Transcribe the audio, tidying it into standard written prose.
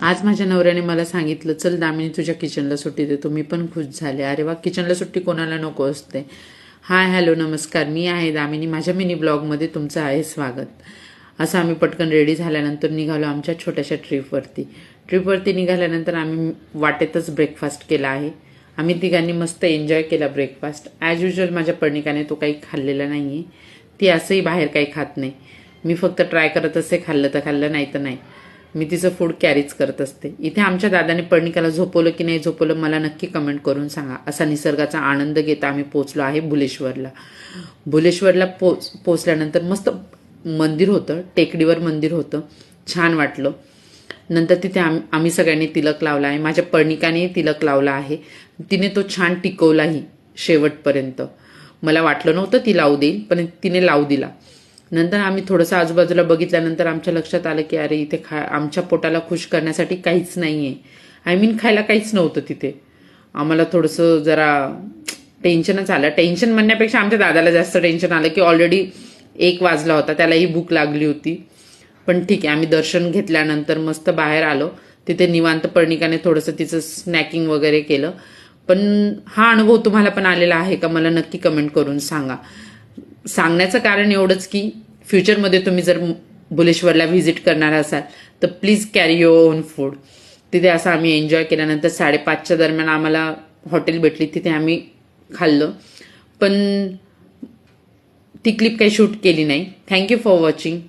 आज माझ्या नवऱ्याने मला सांगितलं, चल दामिनी तुझ्या किचनला सुट्टी देतो. मी पण खुश झाले. अरे वा, किचनला सुट्टी कोणाला नको असते. हाय हॅलो नमस्कार, मी आहे दामिनी. माझ्या मिनी ब्लॉगमध्ये तुमचं आहे स्वागत. असं आम्ही पटकन रेडी झाल्यानंतर निघालो आमच्या छोट्याशा ट्रिपवरती निघाल्यानंतर आम्ही वाटेतच ब्रेकफास्ट केला आहे. आम्ही तिघांनी मस्त एन्जॉय केला ब्रेकफास्ट. ॲज युजल माझ्या पर्णिकाने तो काही खाल्लेला नाही आहे. ती असंही बाहेर काही खात नाही. मी फक्त ट्राय करत असते, खाल्लं तर खाल्लं, नाही तर नाही. मी तिचं फूड कॅरीच करत असते. इथे आमच्या दादाने पर्णिकाला झोपवलं की नाही झोपवलं मला नक्की कमेंट करून सांगा. असा निसर्गाचा आनंद घेता आम्ही पोचलो आहे भुलेश्वरला पोचल्यानंतर मस्त मंदिर होतं, टेकडीवर मंदिर होतं, छान वाटलं. नंतर तिथे आम्ही सगळ्यांनी तिलक लावला आहे. माझ्या पर्णिकाने तिलक लावला आहे. तिने तो छान टिकवलाही शेवटपर्यंत. मला वाटलं नव्हतं ती लावू देईल, पण तिने लावू दिला. नंतर आम्ही थोडंसं आजूबाजूला बघितल्यानंतर आमच्या लक्षात आलं की अरे इथे आमच्या पोटाला खुश करण्यासाठी काहीच नाही आहे. आय मीन खायला काहीच नव्हतं तिथे. आम्हाला थोडंसं जरा टेन्शनच आलं. टेन्शन म्हणण्यापेक्षा आमच्या दादाला जास्त टेन्शन आलं की ऑलरेडी 1 वाजला होता, त्यालाही भूक लागली होती. पण ठीक आहे, आम्ही दर्शन घेतल्यानंतर मस्त बाहेर आलो. तिथे निवांत पर्णिकाने थोडंसं तिचं स्नॅकिंग वगैरे केलं. पण हा अनुभव तुम्हाला पण आलेला आहे का मला नक्की कमेंट करून सांगा. सांगण्याचं कारण एवढंच की फ्युचरमध्ये तुम्ही जर भुलेश्वरला व्हिजिट करणार असाल तर please carry your on food. तिथे असं आम्ही एन्जॉय केल्यानंतर 5:30च्या दरम्यान आम्हाला हॉटेल भेटली. तिथे आम्ही खाल्लं. पण ती क्लिप काही शूट केली नाही. Thank you for watching.